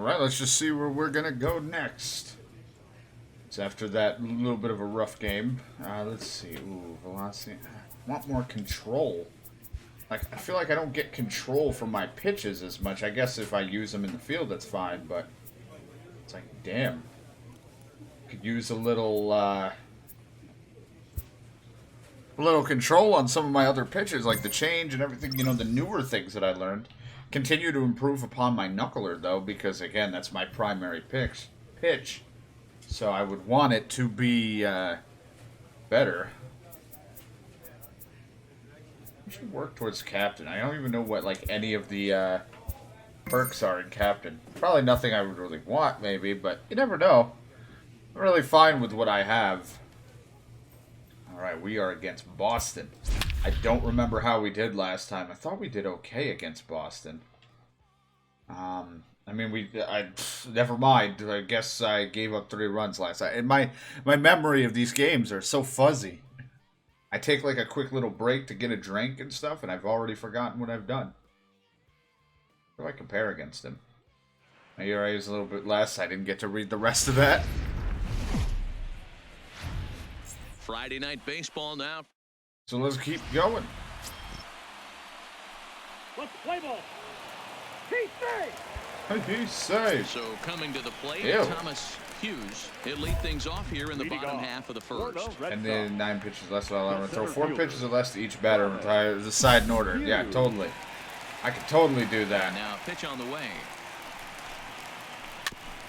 Alright, let's just see where we're gonna go next. So after that little bit of a rough game, let's see. Ooh, velocity. I want more control. Like, I feel like I don't get control from my pitches as much. I guess if I use them in the field, that's fine, but it's like, damn. Could use a little control on some of my other pitches, like the change and everything, you know, the newer things that I learned. Continue to improve upon my knuckler, though, because, again, that's my primary pitch. So I would want it to be better. I should work towards captain. I don't even know what, like, any of the perks are in captain. Probably nothing I would really want, maybe, but you never know. I'm really fine with what I have. Alright, we are against Boston. I don't remember how we did last time. I thought we did okay against Boston. I mean, never mind. I guess I gave up 3 runs last night. And my memory of these games are so fuzzy. I take like a quick little break to get a drink and stuff, and I've already forgotten what I've done. How do I compare against him? My ERA is a little bit less. I didn't get to read the rest of that. Friday night baseball now. So let's keep going. Let's play ball. He say. So coming to the plate, Ew. Thomas Hughes. He'll lead things off here in the bottom half of the first. And then 9 pitches less. Well, I'm going to throw 4 pitches or less to each batter and retire the side in order. Yeah, totally. I could totally do that. Now a pitch on the way.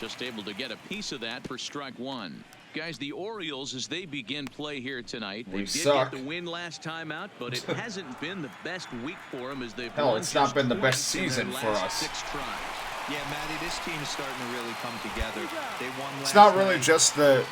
Just able to get a piece of that for strike 1. Guys, the Orioles, as they begin play here tonight, they did suck. get the win last time out, but it hasn't been the best week for them as they've Hell, won it's not just been the best twice in their season for last us. 6 tries. Yeah, Matty, this team is starting to really come together. They won last It's not really night. just the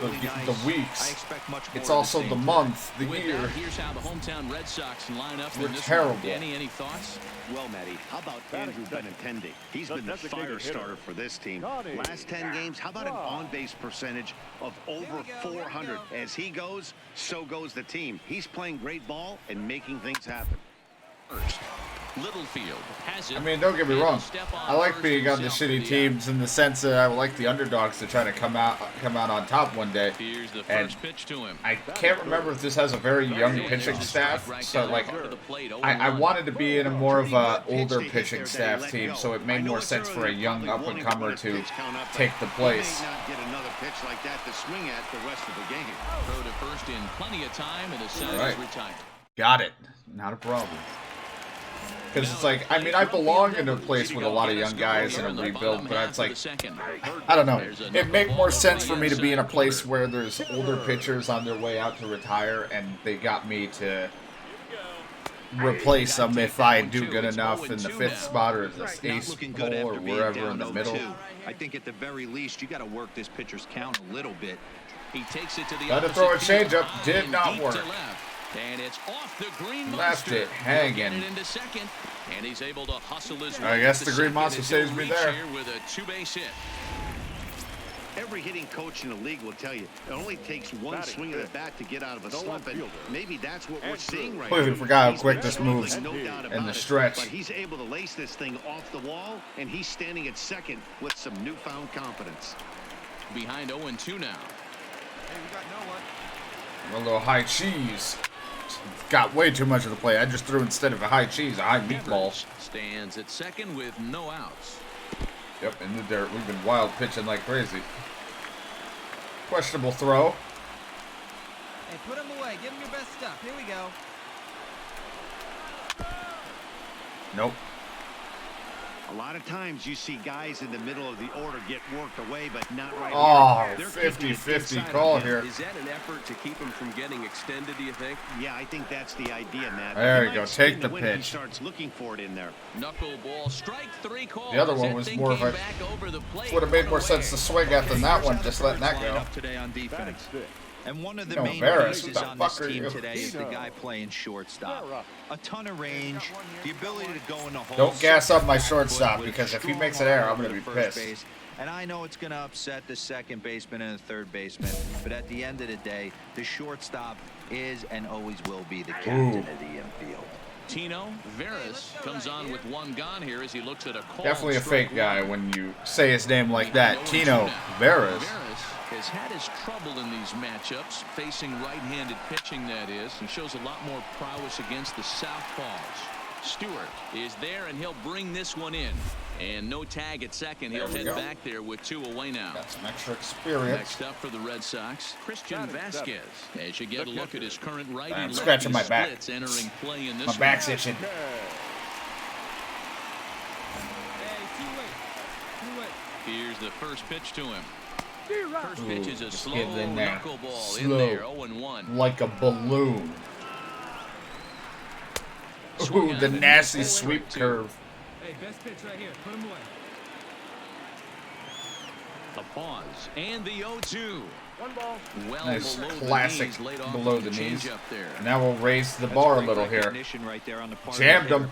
Really nice. the weeks. I expect much more It's of also same the today. month, the With year. that, here's how the hometown Red Sox line up We're in this terrible. one. Danny, any thoughts? Well, Matty, how about Andrew Benintendi? He's been the fire starter for this team. Last 10 games, how about an on-base percentage of over 400? As he goes, so goes the team. He's playing great ball and making things happen. First, Littlefield has it. I mean, don't get me wrong. I like being on the shitty teams in the sense that I would like the underdogs to try to come out on top one day. Here's the And first pitch to him. I can't remember if this has a very young pitching staff, so like I wanted to be in a more of a older pitching staff team, so it made more sense for a young up-and-comer to take the place. He may not get another pitch like that to swing at the rest of the game. Throw to first in plenty of time, and the side Right. is retired. Got it. Not a problem. Because it's like, I mean, I belong in a place with a lot of young guys in a rebuild, but it's like, I don't know. It makes more sense for me to be in a place where there's older pitchers on their way out to retire, and they got me to replace them if I do good enough in the 5th spot or the Not ace looking good hole or after being wherever down in the 0-2. middle. I think at the very least you got to work this pitcher's count a little bit. He takes it to the Tried to opposite throw a field, changeup, high did and not deep to work. left. And it's off the green Left monster. it hanging. Get it into second, and he's able to hustle his way I guess to the green second monster as he'll saves me reach there. here with a 2-base hit. Every hitting coach in the league will tell you it only takes one swing of the bat to get out of a slump, and maybe that's what we're seeing right now. Completely forgot how He's quick been this struggling, moves no doubt in about the it, stretch. But he's able to lace this thing off the wall, and he's standing at second with some newfound confidence. Behind 0-2 now. A little high cheese. Got way too much of the play. I just threw instead of a high cheese, a high meatball. Stands at second with no outs. Yep, in the dirt. We've been wild pitching like crazy. Questionable throw. Hey, put him away. Give him your best stuff. Here we go. Nope. A lot of times you see guys in the middle of the order get worked away, but not right Oh, here. They're keeping it 50-50 inside call of him. here. Is that an effort to keep him from getting extended, do you think? Yeah, I think that's the idea, Matt. There He you go. might spin Take the when he pitch. starts looking for it in there. Knuckleball, strike 3 call. The other one That was thing more of came a- back over the plate, Would have made run more away. sense to swing at than that one, just letting that Line go. up today on defense. And one of the No, main Barris, pieces what the on this fuck are team you? today is the guy playing shortstop. A ton of range, the ability to go in the hole. Don't gas up my back shortstop, foot with because if he strong makes an error, arm I'm gonna over be the first pissed. base. And I know it's going to upset the second baseman and the third baseman, but at the end of the day, the shortstop is and always will be the captain of the infield. Tino Veras comes on with one gone here as he looks at a call. Definitely a fake guy when you say his name like that. Tino Veras. Veras has had his trouble in these matchups, facing right-handed pitching, that is. He shows a lot more prowess against the southpaws. Stewart is there, and he'll bring this one in. And no tag at second. He'll head back there with 2 away now. Got some extra experience. Next up for the Red Sox, Christian Vasquez. As you get a look at his current righty I'm scratching my back. Entering play in this My back's itching. Here's the first pitch to him. First pitch is a slow knuckleball in there, 0-1. Like a balloon. Ooh, the nasty sweep curve. Hey, best pitch right here. Put him away. The pause and the 0-2. Well, Nice below classic the knees, laid off below the the knees. changeup there. Now we'll raise the bar a little here. Right there on the part Jammed him.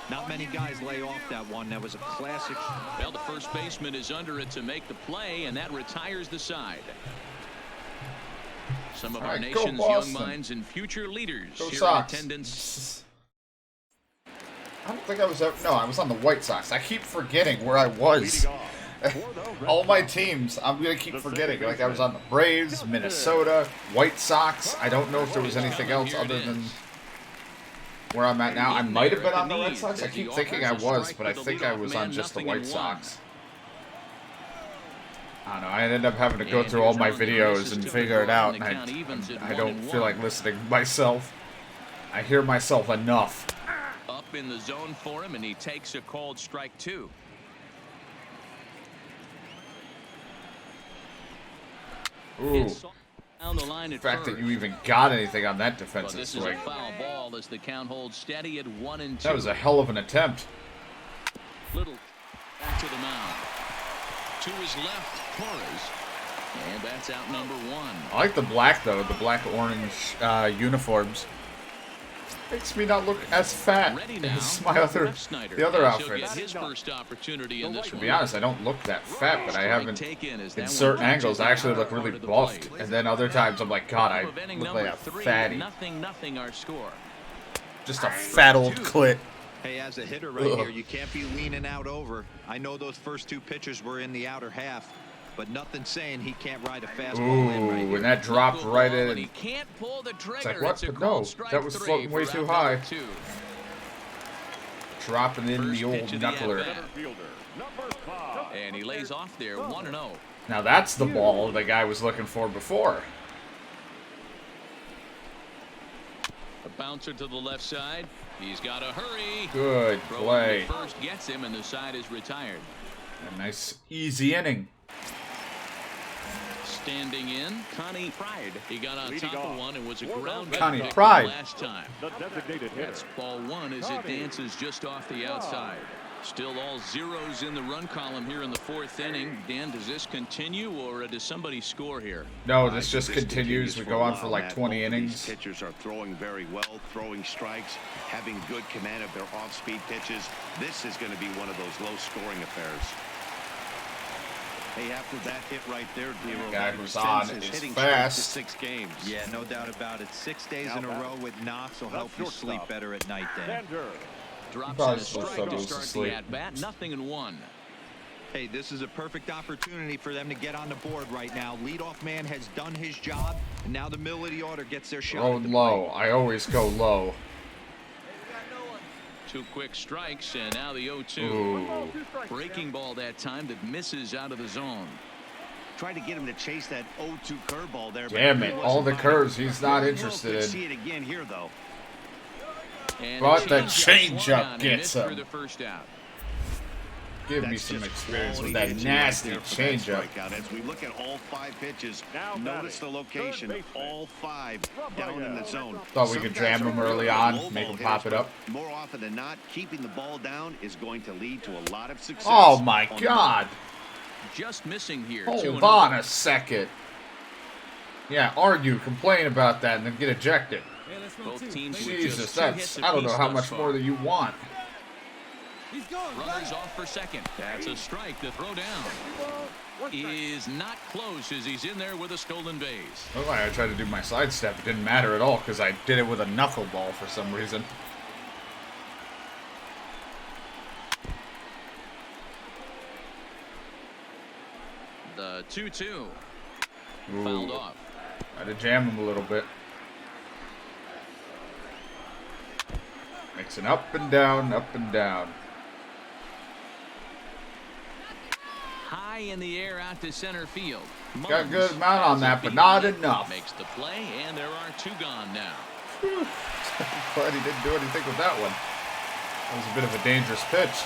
Not many guys lay off that one. That was a classic. Well, the first baseman is under it to make the play, and that retires the side. Some of our nation's young minds and future leaders Go here Sox. in attendance. I don't think I was ever. No, I was on the White Sox. I keep forgetting where I was. All my teams, I'm going to keep forgetting. Like, I was on the Braves, Minnesota, White Sox. I don't know if there was anything else other than where I'm at now. I might have been on the Red Sox. I keep thinking I was, but I think I was on just the White Sox. I don't know. I ended up having to go through all my videos and figure it out, and I don't feel like listening to myself. I hear myself enough. Up in the zone for him, and he takes a called strike 2. Ooh. The fact that you even got anything on that defensive swing. This is a foul ball as the count holds steady at 1-2. That was a hell of an attempt. Little back to the mound. To his left, Torres. And that's out number 1. I like the black, though. The black-orange uniforms. Makes me not look as fat as my the other outfits. His first opportunity in this To be honest, I don't look that fat, but I haven't. In certain angles, I actually look really buffed, and then other times I'm like, God, I look like a fatty. Nothing our score. Just a fat old clit. Hey, as a hitter right here, you can't be leaning out over. I know those first 2 pitches were in the outer half, but nothing saying he can't ride a fastball in right here. And that dropped right in. He can't pull the trigger. It's like, what? But no, that was floating way too high. Dropping in the old knuckler. And he lays off there, 1-0. Now that's the ball the guy was looking for before. A bouncer to the left side. He's got to hurry. Good play. First gets him, and the side is retired. A nice, easy inning. Standing in, Connie Pride. He got on top of one and was a ground Connie pick Pride. Last time. That's ball 1 as it dances just off the outside. Still all zeros in the run column here in the 4th inning. Dan, does this continue, or does somebody score here? No, this just continues. We go on for like 20 innings. These pitchers are throwing very well, throwing strikes, having good command of their off-speed pitches. This is going to be one of those low-scoring affairs. Hey, after that hit right there, the guy who's on is fast. 6 games. Yeah, no doubt about it. 6 days in a row with knocks will help you sleep better at night, Dan. Drops in a strike to start the at-bat. 0-1. Hey, this is a perfect opportunity for them to get on the board right now. Leadoff man has done his job, and now the middle of the order gets their shot. Go low. I always go low. 2 quick strikes, and now the 0-2. Ooh. Breaking ball that time that misses out of the zone. Tried to get him to chase that 0-2 curveball there. Damn it. All the curves he's not interested in. See it again here, though. But the changeup gets him. For the first out. Give me some experience with that nasty changeup. As we look at all 5 pitches, notice the location. All 5 down in the zone. Thought we could jam him early on, make him pop it up. More often than not, keeping the ball down is going to lead to a lot of success. Oh my God! Just missing here. Hold on a second. Yeah, argue, complain about that, and then get ejected. Both teams Jesus, that's, I don't know how much more that you want. Runners off for second. That's a strike. The throw down is not close as he's in there with a stolen base. Looked like I tried to do my sidestep. It didn't matter at all because I did it with a knuckleball for some reason. The 2-2. Ooh. Fouled off. Had to jam him a little bit. Mixing up and down, up and down. High in the air out to center field. Got a good amount on that, but not enough. Makes the play, and there are 2 gone now. Glad he didn't do anything with that one. That was a bit of a dangerous pitch.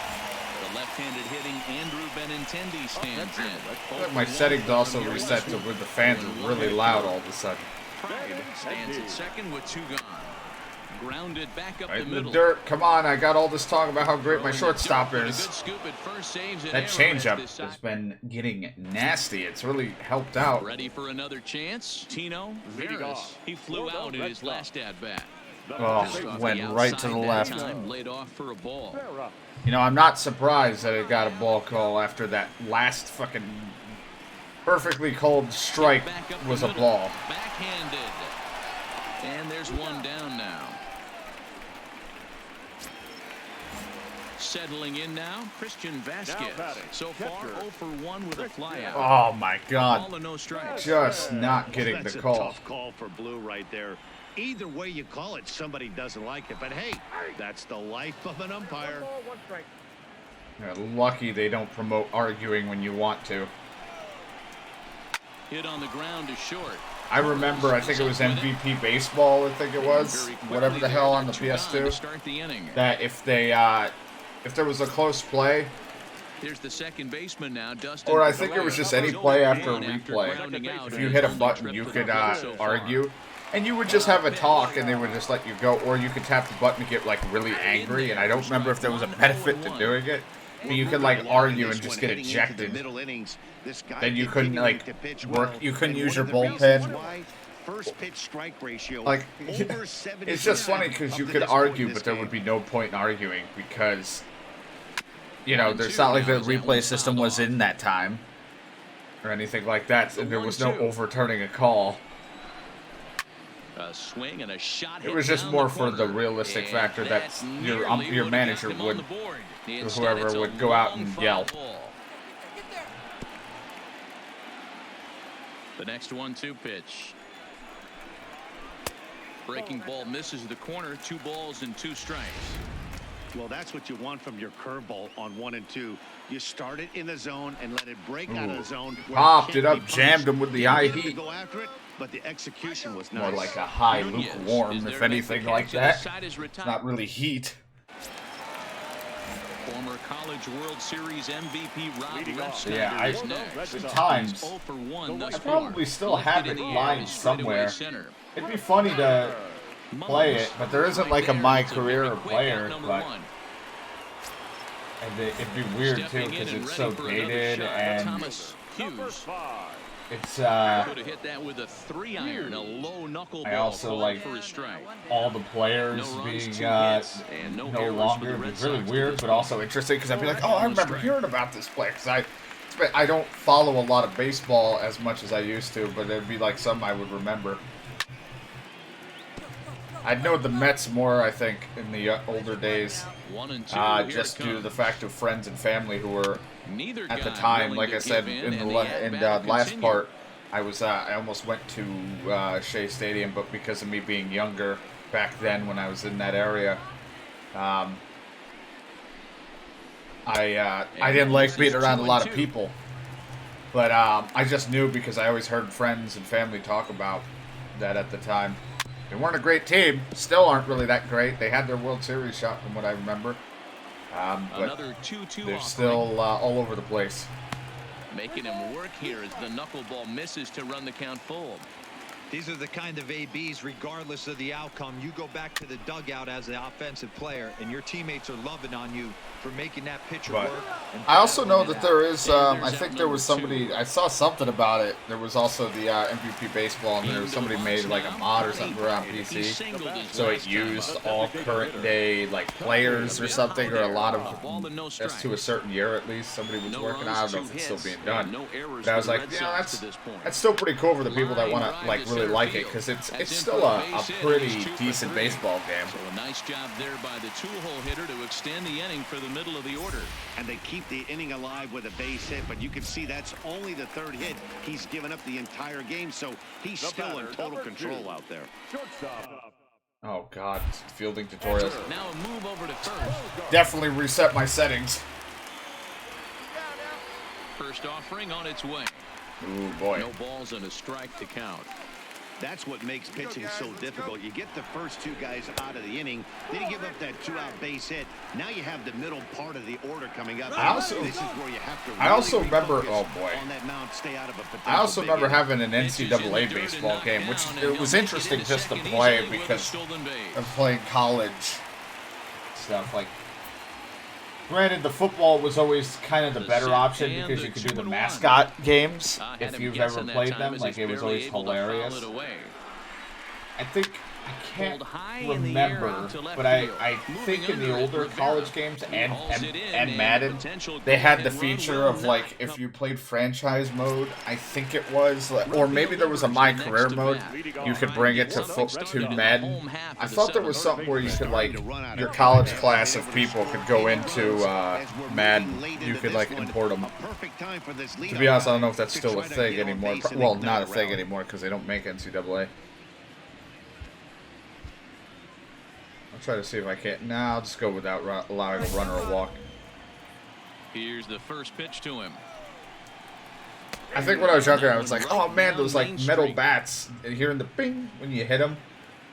The left-handed hitting Andrew Benintendi stands in. I feel like my settings also reset to where the fans are really loud all of a sudden. Pride stands at second with 2 gone. Grounded back up Right the in the middle. dirt. Come on, I got all this talk about how great my shortstop A is. good scoop at first, saves an That error changeup as this has been getting nasty. It's really helped out. Ready for another chance? Tino Veras. He flew out in his last at-bat. Oh, went right to the left. Time, laid off for a ball. You know, I'm not surprised that it got a ball call after that last fucking perfectly called strike Back up was the a middle. ball. Backhanded. And there's 1 down now. Settling in now, Christian Vasquez. So far, 0 for 1 with a flyout. Oh my God. Ball and no strikes. Just not getting That's the a call. tough call for Blue right there. Either way you call it, somebody doesn't like it. But hey, that's the life of an umpire. Yeah, lucky they don't promote arguing when you want to. Hit on the ground to short. I remember, I think it was MVP Baseball, I think it was, Very quickly whatever the there, hell on the 2 gone to PS2, start the inning. that if they, if there was a close play, Here's the second baseman now, Dustin. or I think it was just any play after a replay, grounding out if on you his hit a only button, trip you to the could plate so far. argue, and you would just have a talk, and they would just let you go, or you could tap the button to get, like, really angry, and I don't remember if there was a benefit to doing it, but you could, like, argue and just get ejected. Then you couldn't, like, work, you couldn't use your bullpen. First pitch strike ratio, Like, over 70%. it's just funny because you could argue, but there would be no point in arguing because, you know, there's not like the replay system was in that time or anything like that, and there was no overturning a call. A swing and a shot. It was just more for the realistic factor that your manager would, or whoever would go out and yell. The next 1-2 pitch. Breaking ball misses the corner. 2 balls and 2 strikes. Well, that's what you want from your curveball on 1 and 2. You start it in the zone and let it break out of the zone. Popped it up, jammed him with the high heat. Go after it, but the execution was More nice. like a high Nunez lukewarm, is there if to make the anything like catch and that. the side is It's retired. not really heat. Former College World Series MVP Rob Refsnyder Yeah, is next. at times, He's 0 for 1 thus I far. probably still Lifted have in it the air lined to straightaway somewhere. center. It'd be funny to play it, but there isn't like a my It's career very quick player, out number but 1. and it'd be weird too Stepping in because and it's ready so for another dated shot, and Thomas Hughes. it's Could have hit that with a 3-iron, a low knuckleball. I also called like for a strike. all the players No runs, being 2 hits, and no no errors longer. for the Red It's really Sox weird, this but point. also interesting because I'd be like, oh, I remember hearing about this player because I don't follow a lot of baseball as much as I used to, but there'd be like some I would remember. I'd know the Mets more, I think, in the older days, 1 and 2. Here just it due to the comes. fact of friends and family who were Neither at the guy time. willing Like to I said give in the and at-bat last continue. part, I almost went to Shea Stadium, but because of me being younger back then when I was in that area, I didn't like being around a lot of people. But I just knew because I always heard friends and family talk about that at the time. They weren't a great team. Still aren't really that great. They had their World Series shot from what I remember. But Another 2-2 they're offering. still all over the place. Making him work here as the knuckleball misses to run the count full. These are the kind of ABs, regardless of the outcome. You go back to the dugout as the offensive player, and your teammates are loving on you for making that pitcher Right. work. And I also know battling that it there out. is, I think there was somebody, I saw something about it. There was also the MVP Baseball, and there was somebody made like a mod or something around PC. So it used all current day, like, players or something, or a lot of, as to a certain year at least, somebody was working on. I don't know if it's still being done. But I was like, yeah, that's still pretty cool for the people that want to, like, really really like it because it's still a pretty decent baseball game. So a nice job there by the two-hole hitter to extend the inning for the middle of the order. And they keep the inning alive with a base hit, but you can see that's only the third hit. He's given up the entire game, so he's still in total control out there. Oh God, fielding tutorials. Now a move over to first. Definitely reset my settings. First offering on its way. Ooh boy. No balls and a strike to count. That's what makes pitching so difficult. You get the first two guys out of the inning, then you give up that two-out base hit. Now you have the middle part of the order coming up. This is where you have to I also remember. refocus Oh boy. on that mound, stay out of a potential I also big remember inning. having an NCAA baseball game, which it was interesting just to play because of playing college stuff. Like, granted, the football was always kind of the better option because you could do the mascot games if you've ever played them. Like, it was always hilarious. I think I can't remember, but I think in the older college games and Madden, they had the feature of, like, if you played franchise mode, I think it was, or maybe there was a My Career mode, you could bring it to Madden. I thought there was something where you could, like, your college class of people could go into Madden. You could, like, import them. To be honest, I don't know if that's still a thing anymore. Well, not a thing anymore because they don't make NCAA. I'll try to see if I can't. Nah, I'll just go without allowing a run or a walk. Here's the first pitch to him. I think when I was younger, I was like, oh man, those like metal bats. And hearing the bing when you hit them.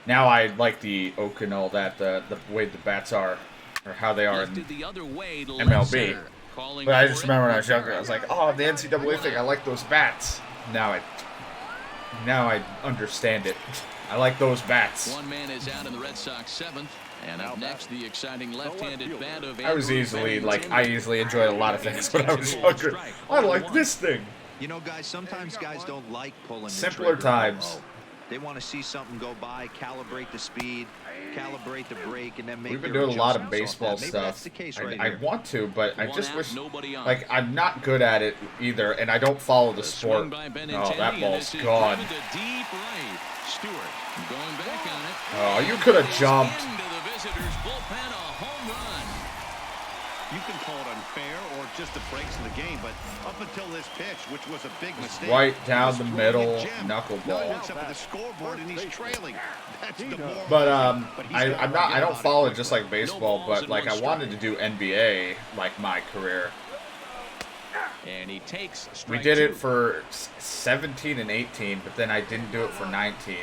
Now I like the oak and all that, the way the bats are, or how they are in MLB. But I just remember when I was younger, I was like, oh, the NCAA thing, I like those bats. Now I understand it. I like those bats. One man is out in the Red Sox seventh, and up next the exciting left-handed bat of I easily enjoyed a lot of things when I was younger. I like this thing. You know, guys, sometimes guys don't like pulling Simpler the times. They want to see something go by, calibrate the speed, calibrate the brake, and then make. We've been doing a lot of baseball stuff. I want to, but I just wish, like, I'm not good at it either, and I don't follow the sport. Oh, that ball's gone. Stewart going back on it. Oh, you could have jumped. Into the visitors' bullpen, a home run. You can call it unfair or just the breaks of the game, but up until this pitch, which was a big mistake, Right down the middle, knuckleball. Now he looks up at the scoreboard and he's trailing. That's the more. But I don't follow it just like baseball, but like I wanted to do NBA like my career. And he takes We did it for 17 and 18, but then I didn't do it for 19.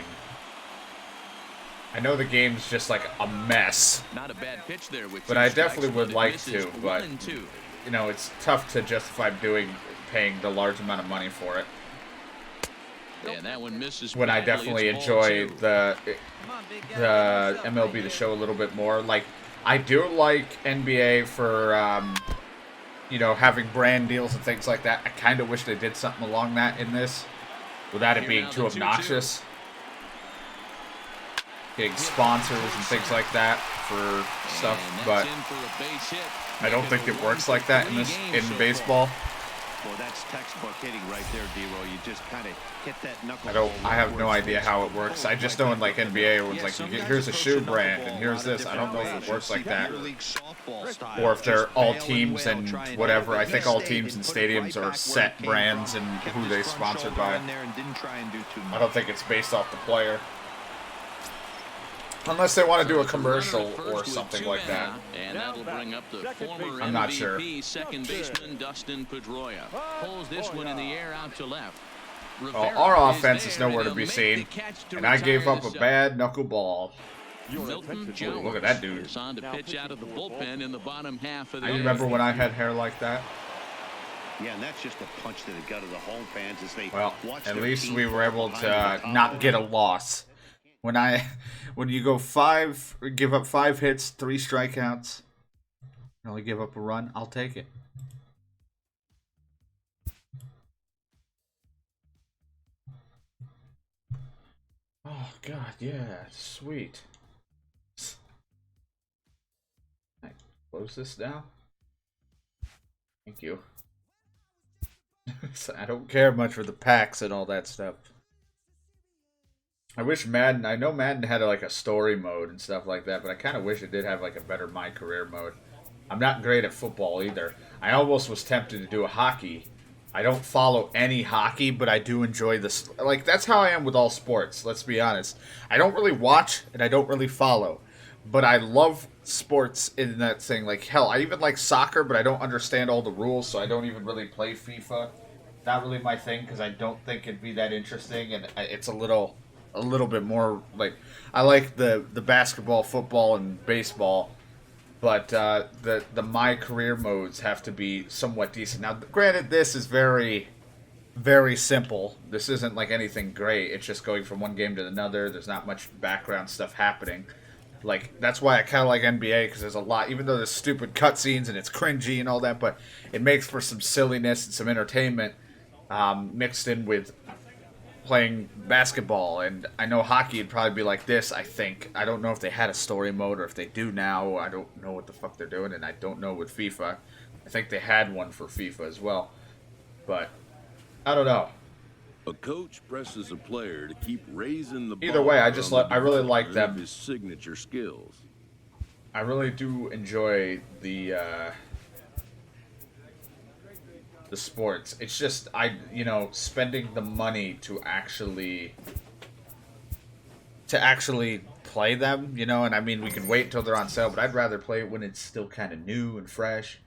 I know the game's just like a mess. Not a bad pitch there with but two I strikes, definitely would but it like misses to, but 1 and 2. you know, it's tough to justify paying the large amount of money for it. And that one misses When I badly. definitely It's ball enjoy 2. the MLB The Show a little bit more. Like, I do like NBA for you know, having brand deals and things like that. I kind of wish they did something along that in this, without it being too obnoxious. Getting sponsors and things like that for stuff, but I don't think it works like that in baseball. Well, that's textbook hitting right there, D-Roll. You just kind of hit that knuckle. I have no idea how it works. I just know in like NBA, it was like, here's a shoe brand and here's this. I don't know if it works like that, or if they're all teams and whatever. I think all teams and stadiums are set brands and who they sponsored by. I don't think it's based off the player. Unless they want to do a commercial or something like that. And that'll bring up the former I'm not MVP sure. second baseman Dustin Pedroia. Pulls this one in the air out to left. Well, our offense is nowhere to be seen, and I gave up a bad knuckleball. Milton Jones Look at that dude. is on to pitch out of the bullpen in the bottom half of the I remember when I had hair like that. Yeah, and that's just a punch to the gut of the home fans as they watch at their least team we were able behind to the not get a loss. When you go give up 5 hits, 3 strikeouts, and only give up a run, I'll take it. Oh God, yeah, sweet. Can I close this now? Thank you. I don't care much for the packs and all that stuff. I wish Madden, I know Madden had like a story mode and stuff like that, but I kind of wish it did have like a better My Career mode. I'm not great at football either. I almost was tempted to do a hockey. I don't follow any hockey, but I do enjoy this. Like, that's how I am with all sports, let's be honest. I don't really watch and I don't really follow, but I love sports in that thing. Like, hell, I even like soccer, but I don't understand all the rules, so I don't even really play FIFA. Not really my thing, because I don't think it'd be that interesting, and it's a little bit more like, I like the basketball, football, and baseball, but the My Career modes have to be somewhat decent. Now, granted, this is very, very simple. This isn't like anything great. It's just going from one game to another. There's not much background stuff happening. Like, that's why I kind of like NBA, because there's a lot, even though there's stupid cutscenes and it's cringy and all that, but it makes for some silliness and some entertainment mixed in with playing basketball. And I know hockey would probably be like this, I think. I don't know if they had a story mode, or if they do now. I don't know what the fuck they're doing, and I don't know with FIFA. I think they had one for FIFA as well. But, I don't know. A coach presses a player to keep raising the ball. Either way, I really like them. His signature skills. I really do enjoy the sports. It's just, spending the money to actually play them, and I mean, we can wait until they're on sale, but I'd rather play it when it's still kind of new and fresh.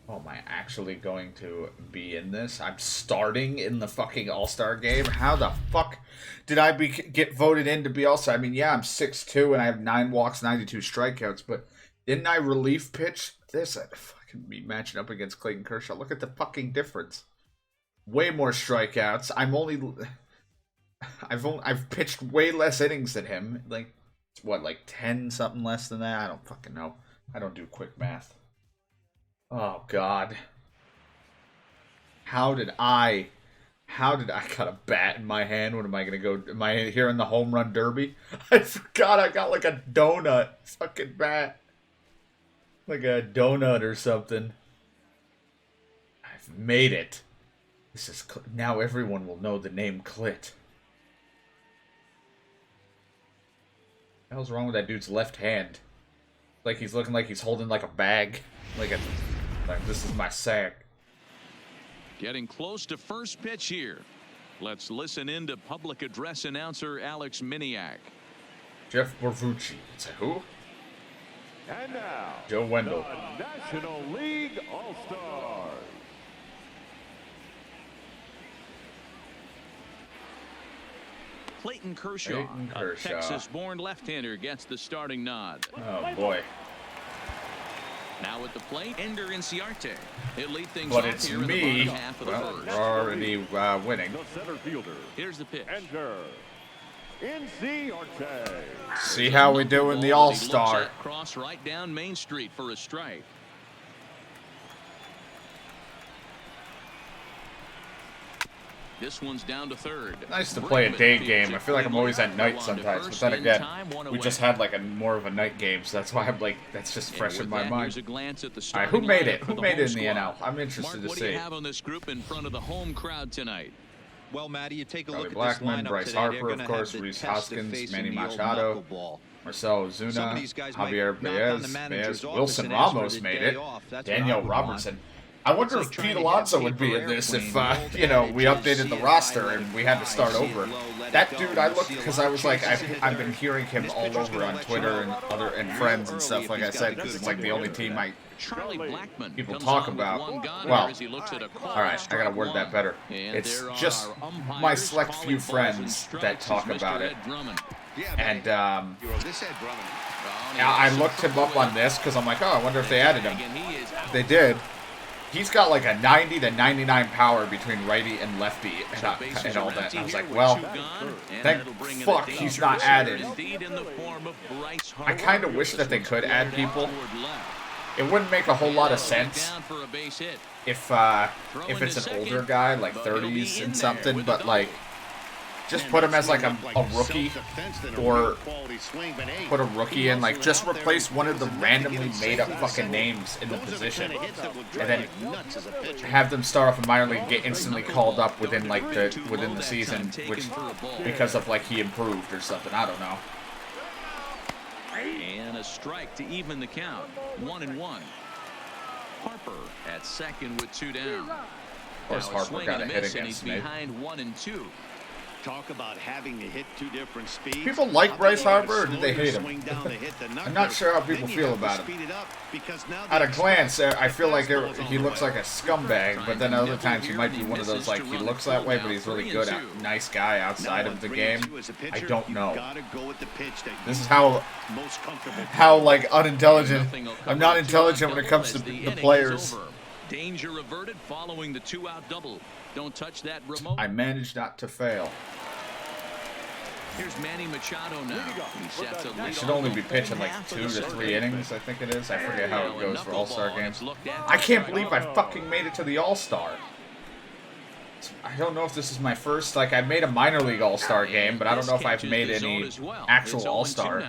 Oh, am I actually going to be in this? I'm starting in the fucking All-Star game? How the fuck did I get voted in to be All-Star? I mean, yeah, I'm 6'2", and I have 9 walks, 92 strikeouts, but didn't I relief pitch this? I'd fucking be matching up against Clayton Kershaw. Look at the fucking difference. Way more strikeouts. I've pitched way less innings than him. Like, what, like 10 something less than that? I don't fucking know. I don't do quick math. Oh, God. How did I got a bat in my hand? What am I going to go? Am I here in the home run derby? I forgot I got like a donut fucking bat. Like a donut or something. I've made it. This is now everyone will know the name Clit. What the hell's wrong with that dude's left hand? Like he's looking like he's holding like a bag. Like this is my sack. Getting close to first pitch here. Let's listen in to public address announcer Alex Miniak. Jeff Borvucci. It's who? And now, Joe Wendell. the National League All-Stars. Clayton Kershaw, a Texas-born left-hander, gets the starting nod. Oh, boy. Now at the plate, Ender Inciarte. He'll lead things But off it's here in the me. bottom half of the Well, first. we're already winning. The center fielder. Here's the pitch. Enter Inciarte. See how we do in the All-Star. Cross right down Main Street for a strike. This one's down to third. Nice to play a day game. I feel like I'm always at night sometimes, but then again, we just had like more of a night game, so that's why I'm like, that's just fresh in my mind. All right, who made it? Who made it in the NL? I'm interested to see. What do you have on this group in front of the home crowd tonight? Well, Matty, you take a Charlie look Blackmon, at this lineup Bryce today, Harper, they're of gonna course, have the Reese test of Hoskins, facing Manny the old Machado, knuckleball. Marcelo Some of Ozuna, these guys might Javier knock on the Baez, manager's office Wilson and ask for Ramos the made day it, off. That's what I Daniel would Robertson. want. I wonder It's if like trying Pete to get Alonso a would be in paper this if, airplane. we updated the roster and we had to start over. That dude, I looked, because I was like, I've been hearing him all over on Twitter and friends and stuff, like I said, because it's like the only team Charlie Blackmon people comes talk on with about. one gun Well, as he looks at a call all right, I strike gotta word one. that better. And It's there just are umpires my select few calling balls and friends strikes that as talk Mr. about it. Ed Drummond. And This had Drummond. I looked him up on this because I'm like, oh, I wonder if they added him. They did. He's got like a 90 to 99 power between righty and lefty and all that. And I was like, well, thank fuck he's not added. I kind of wish that they could add people. It wouldn't make a whole lot of sense if it's an older guy, like 30s and something, but like, Just put him as like a rookie, or put a rookie in, like just replace one of the randomly made up fucking names in the position, and then have them start off in minor league, get instantly called up within like within the season, which because of like he improved or something. I don't know. And a strike to even the count. 1-1. Harper at second with 2 down. Of course, Harper got a hit against me. Behind 1-2. Talk about having to hit 2 different speeds. People like Bryce Harper, or did they hate him? I'm not sure how people feel about him. At a glance, I feel like he looks like a scumbag, but then other times he might be one of those, like, he looks that way, but he's really good, nice guy outside of the game. I don't know. This is how like, unintelligent. I'm not intelligent when it comes to the players. Danger averted following the 2-out double. Don't touch that remote. I managed not to fail. Here's Manny Machado now. He sets a lead. I should only be pitching like 2 to 3 innings, I think it is. I forget how it goes for All-Star games. I can't believe I fucking made it to the All-Star. I don't know if this is my first, like, I made a minor league All-Star game, but I don't know if I've made any actual All-Star.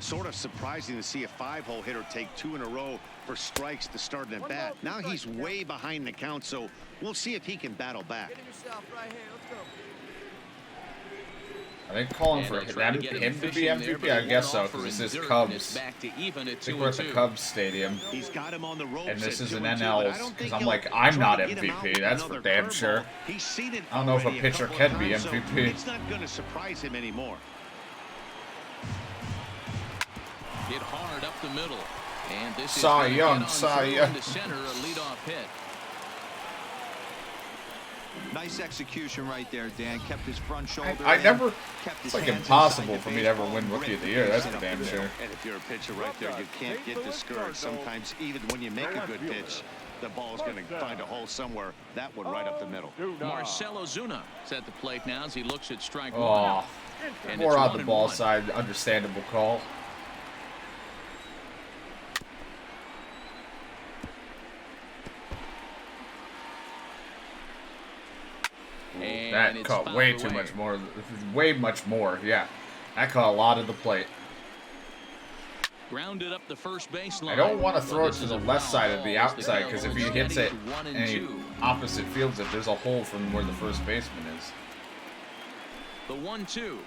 Sort of surprising to see a 5-hole hitter take 2 in a row for strikes to start an at-bat. Now he's way behind the count, so we'll see if he can battle back. Are they calling for him to be MVP? I guess so, because this is Cubs. I think we're at the Cubs stadium. And this is an NL, because I'm like, I'm not MVP, that's for damn sure. I don't know if a pitcher can be MVP. It's not going to surprise him anymore. Hit hard up the middle. And this Cy is Young, to center, a leadoff hit. Nice execution right there, Dan. Kept his front shoulder. I never. It's like impossible for me to ever win Rookie of the Year. That's for damn sure. And if you're a pitcher right there, you can't get discouraged. Sometimes even when you make a good pitch, the ball is going to find a hole somewhere. That one right up the middle. Marcell Ozuna is at the plate now as he looks at strike 1. Oh, more on the ball side. Understandable call. That caught way too much more. Way much more, yeah. That caught a lot of the plate. Grounded up the first baseline. I don't want to throw it to the left side of the outside, because if he hits it and he opposite fields it, there's a hole from where the first baseman is. The 1-2.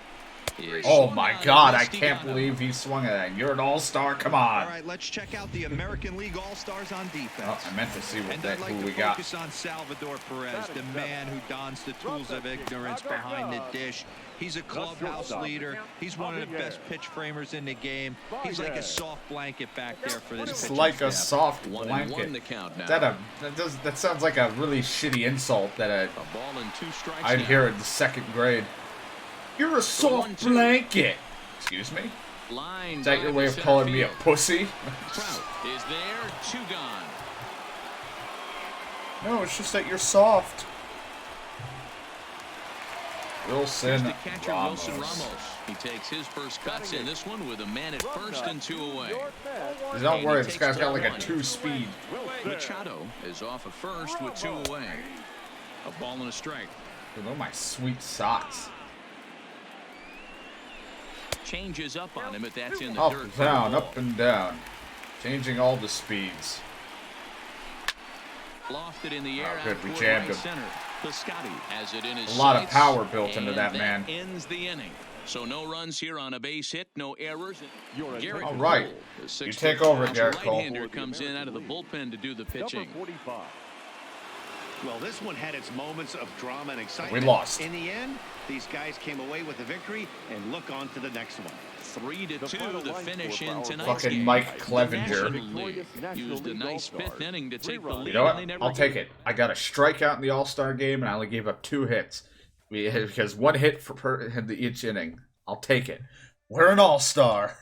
Oh my God, I can't believe he swung at that. You're an all-star, come on. All right, let's check out the American League All-Stars on defense. Oh, I meant to see what who we got. Focus on Salvador Perez, the man who dons the tools of ignorance behind the dish. He's a clubhouse leader. He's one of the best pitch framers in the game. He's like a soft blanket back there for this. It's like a soft blanket. That sounds like a really shitty insult that I'd hear in the 2nd grade. You're a soft blanket. Excuse me? Is that your way of calling me a pussy? Trout is there, 2 gone. No, it's just that you're soft. Wilson Ramos. He takes his first cuts in this one with a man at first and 2 away. Don't worry, this guy's got like a 2-speed. Machado is off at first with 2 away. A ball and a strike. Look at my sweet socks. Changes up on him, but that's in the up dirt. And down, up and down. Changing all the speeds. Lofted in the air. Oh, good, we jammed him. Has it in his a lot of power built into that man. Ends the inning. So no runs here on a base hit, no errors. All right, you take over, Garrett Cole. Right-hander comes in out of the bullpen to do the pitching. Well, this one had its moments of drama and excitement. We lost. In the end, these guys came away with a victory and look on to the next one. 3-2 the finish in tonight's fucking game. Mike Clevenger. Used a nice 5th inning to take the lead. You know what? I'll take it. I got a strikeout in the All-Star game, and I only gave up 2 hits. Because 1 hit for each inning. I'll take it. We're an All-Star.